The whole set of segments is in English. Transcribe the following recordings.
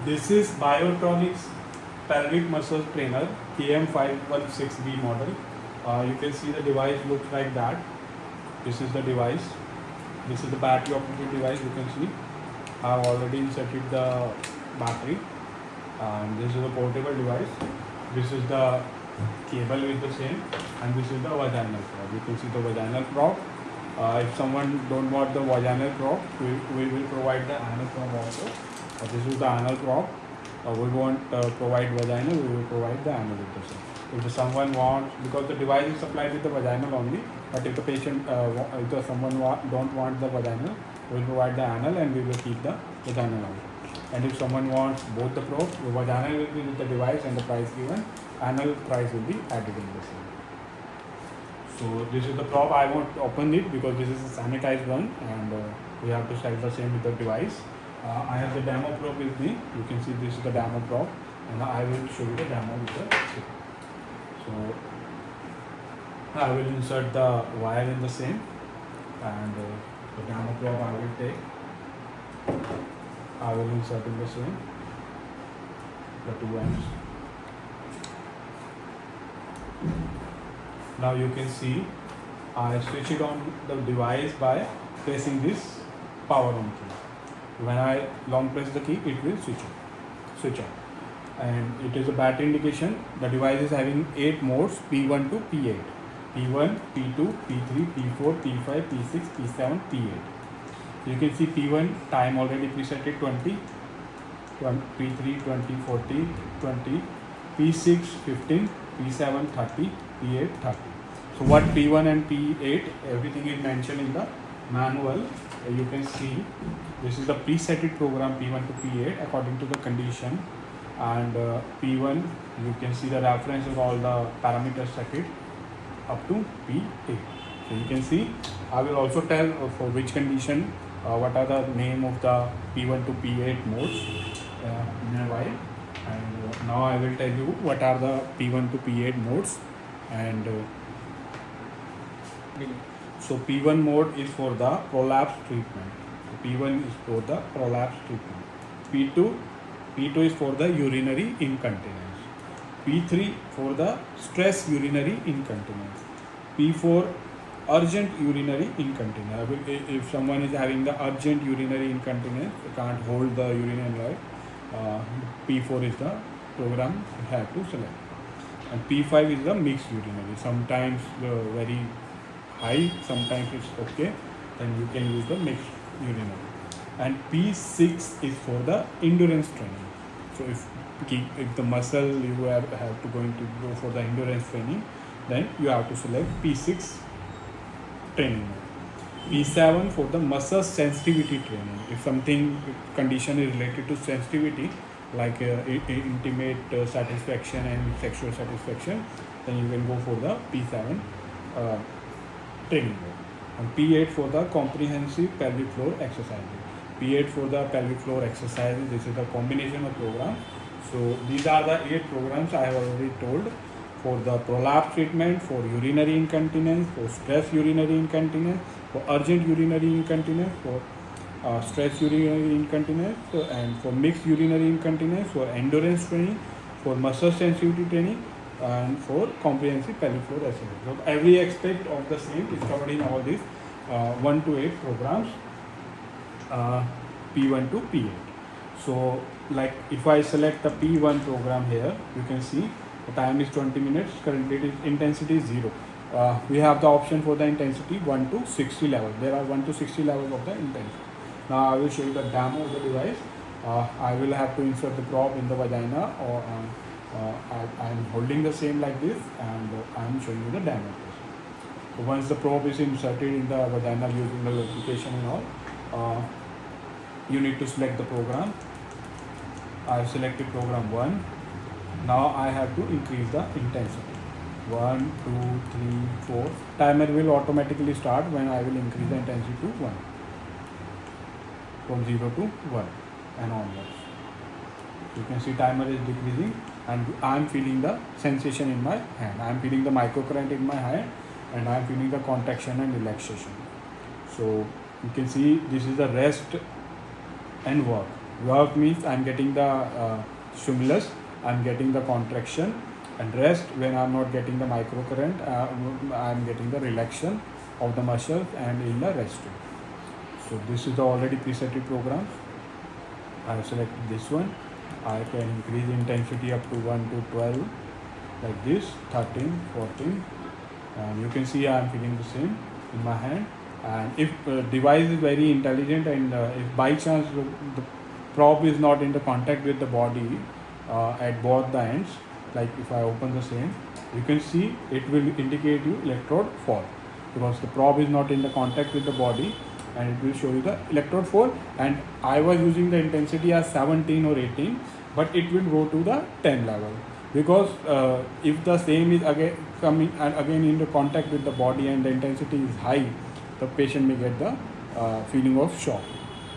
This is Biotronix pelvic muscle trainer KM516B model. You can see the device looks like that. This is the device. This is the battery operated device. You can see I have already inserted the battery, and this is a portable device. This is the cable with the same, and this is the vaginal probe. You can see the vaginal probe. If someone don't want the vaginal probe, we will provide the anal probe also. This is the anal probe. We won't provide vaginal, we will provide the anal with the same. If someone wants, because the device is supplied with the vaginal only, but if the patient, if someone don't want the vaginal, we will provide the anal and we will keep the vaginal only. And if someone wants both the probes, the vaginal will be with the device and the price given, anal price will be added in the same. So this is the probe. I won't open it because this is a sanitized one, and we have to set the same with the device. I have the demo probe with me. You can see this is the demo probe, and I will show you the demo with the chip. So I will insert the wire in the same, and the demo probe I will take. I will insert in the same, the two ends. Now you can see I switch it on the device by pressing this power on key. When I long press the key, it will switch on. And it is a battery indication. The device is having 8 modes, P1 to P8. P1, P2, P3, P4, P5, P6, P7, P8. You can see P1 time already preset at 20, P3 20, 40, 20, P6 15, P7 30, P8 30. So what P1 and P8, everything is mentioned in the manual. You can see this is the presetted program P1 to P8 according to the condition, and P1 you can see the reference of all the parameters set it up to P8. So you can see I will also tell for which condition what are the name of the P1 to P8 modes in a while, and now I will tell you what are the P1 to P8 modes. And so P1 mode is for the prolapse treatment. So P1 is for the prolapse treatment. P2 is for the urinary incontinence. P3 for the stress urinary incontinence. P4 urgent urinary incontinence. If someone is having the urgent urinary incontinence, can't hold the urine right, P4 is the program you have to select. And P5 is the mixed urinary. Sometimes very high, sometimes it's okay, then you can use the mixed urinary. And P6 is for the endurance training. So if the muscle you have to going to go for the endurance training, then you have to select P6 training. P7 for the muscle sensitivity training. If something condition is related to sensitivity, like intimate satisfaction and sexual satisfaction, then you can go for the P7 training mode. And P8 for the comprehensive pelvic floor exercises. P8 for the pelvic floor exercises. This is the combination of programs. So these are the 8 programs I have already told. For the prolapse treatment, for urinary incontinence, for stress urinary incontinence, for urgent urinary incontinence, for stress urinary incontinence, and for mixed urinary incontinence, for endurance training, for muscle sensitivity training, and for comprehensive pelvic floor exercise. So every aspect of the same is covered in all these 1 to 8 programs, P1 to P8. So like if I select the P1 program here, you can see the time is 20 minutes, currently it is intensity is 0. We have the option for the intensity 1 to 60 level. There are 1 to 60 levels of the intensity. Now I will show you the demo of the device. I will have to insert the probe in the vagina, or I am holding the same like this, and I am showing you the demo. So once the probe is inserted in the vagina using the lubrication and all, you need to select the program. I have selected program 1. Now I have to increase the intensity. 1, 2, 3, 4. Timer will automatically start when I will increase the intensity to 1. From 0 to 1 and onwards. You can see timer is decreasing, and I am feeling the sensation in my hand. I am feeling the microcurrent in my hand, and I am feeling the contraction and relaxation. So you can see this is the rest and work. Work means I'm getting the stimulus, I'm getting the contraction, and rest when I'm not getting the microcurrent, I'm getting the relaxation of the muscles and in the resting. So this is the already presetted program. I have selected this one. I can increase intensity up to 1 to 12 like this, 13, 14, and you can see I am feeling the same in my hand. And if device is very intelligent and if by chance the probe is not in the contact with the body at both the ends, like if I open the same, you can see it will indicate you electrode fall, because the probe is not in the contact with the body, and it will show you the electrode fall. And I was using the intensity as 17 or 18, but it will go to the 10 level, because if the same is again coming and again into contact with the body and the intensity is high, the patient may get the feeling of shock.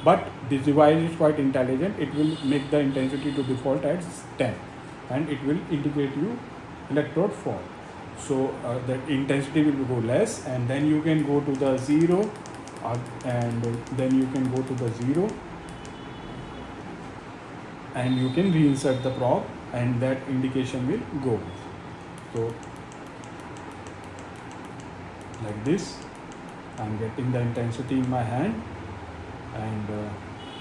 But this device is quite intelligent. It will make the intensity to default at 10, and it will indicate you electrode fall. So the intensity will go less, and then you can go to the 0, and then you can go to the 0, and you can reinsert the probe, and that indication will go. So like this, I'm getting the intensity in my hand, and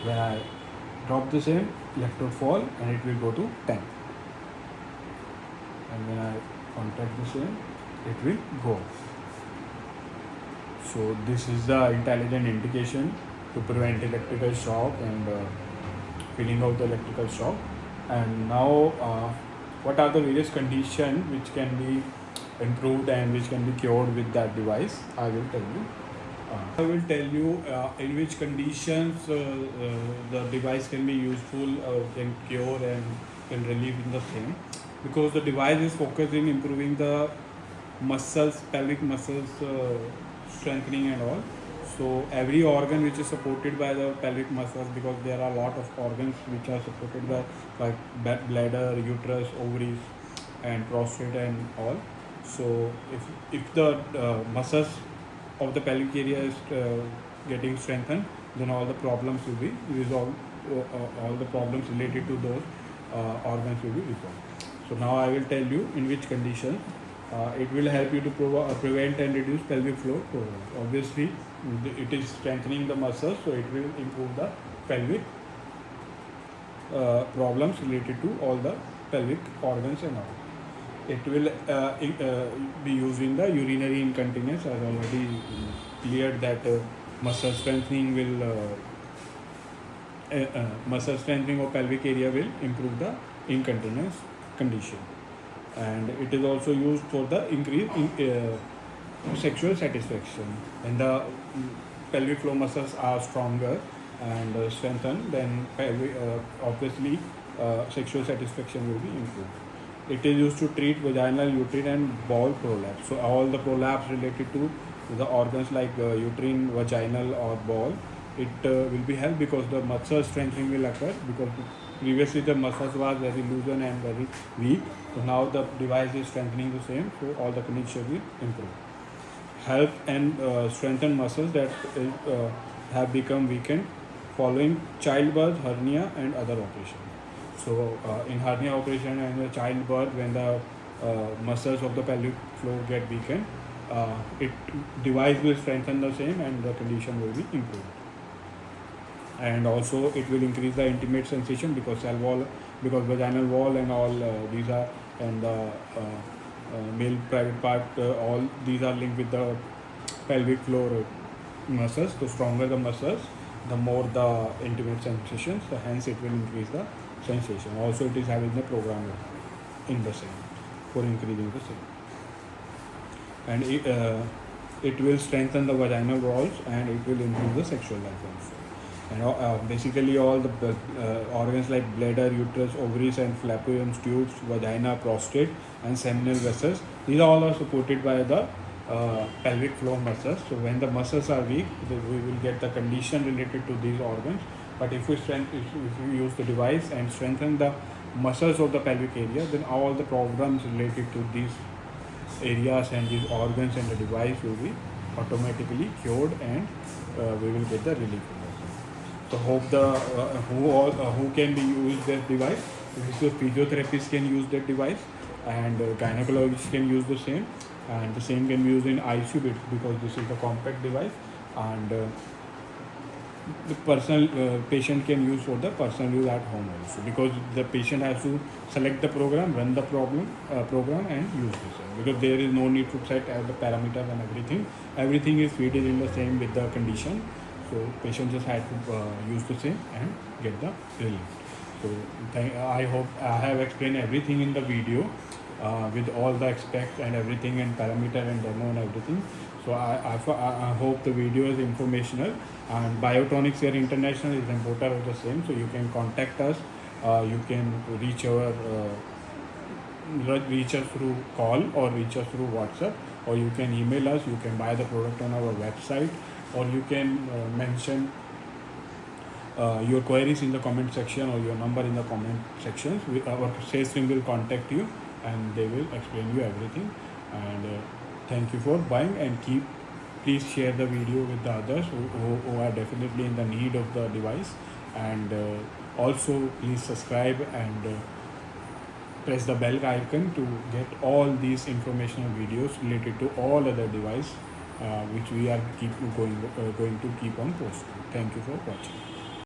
when I drop the same, electrode fall, and it will go to 10. And when I contact the same, it will go. So this is the intelligent indication to prevent electrical shock and feeling of the electrical shock. And now what are the various conditions which can be improved and which can be cured with that device? I will tell you. I will tell you in which conditions the device can be useful, can cure and can relieve in the same, because the device is focused in improving the muscles, pelvic muscles strengthening and all. So every organ which is supported by the pelvic muscles, because there are a lot of organs which are supported by like bladder, uterus, ovaries and prostate and all. So if the muscles of the pelvic area is getting strengthened, then all the problems will be resolved, all the problems related to those organs will be resolved. So now I will tell you in which conditions it will help you to prevent and reduce pelvic floor problems. Obviously, it is strengthening the muscles, so it will improve the pelvic problems related to all the pelvic organs and all. It will be using the urinary incontinence, as already cleared that muscle strengthening will muscle strengthening of pelvic area will improve the incontinence condition. And it is also used for the increase in sexual satisfaction. When the pelvic floor muscles are stronger and strengthened, then obviously sexual satisfaction will be improved. It is used to treat vaginal, uterine and bowel prolapse. So all the prolapse related to the organs like uterine, vaginal or bowel, it will be helped, because the muscle strengthening will occur, because previously the muscles was very loosened and very weak. So now the device is strengthening the same, so all the condition will improve. Help and strengthen muscles that have become weakened following childbirth, hernia and other operations. So in hernia operation and the childbirth, when the muscles of the pelvic floor get weakened, device will strengthen the same and the condition will be improved. And also it will increase the intimate sensation, because cell wall, because vaginal wall and all these are, and the male private part, all these are linked with the pelvic floor muscles. The stronger the muscles, the more the intimate sensations, so hence it will increase the sensation. Also it is having the program in the same for increasing the same. And it will strengthen the vaginal walls, and it will improve the sexual life also. And basically all the organs like bladder, uterus, ovaries and fallopian tubes, vagina, prostate and seminal vessels, these all are supported by the pelvic floor muscles. So when the muscles are weak, we will get the condition related to these organs. But if we use the device and strengthen the muscles of the pelvic area, then all the problems related to these areas and these organs and the device will be automatically cured, and we will get the relief. So hope who can be use that device. Physiotherapists can use that device, and gynecologists can use the same, and the same can be used in ICU because this is a compact device, and the personal patient can use for the personal use at home also, because the patient has to select the program, run the program and use this one, because there is no need to set the parameters and everything is fitted in the same with the condition. So patient just had to use the same and get the relief. So I hope I have explained everything in the video with all the aspects and everything and parameter and demo and everything. So I hope the video is informational, and Biotronix here international is importer of the same. So you can contact us. You can reach us through call or reach us through WhatsApp, or you can email us. You can buy the product on our website, or you can mention your queries in the comment section or your number in the comment sections. Our sales team will contact you and they will explain you everything. And thank you for buying, and please share the video with the others who are definitely in the need of the device. And also please subscribe and press the bell icon to get all these informational videos related to all other device which we are going to keep on posting. Thank you for watching.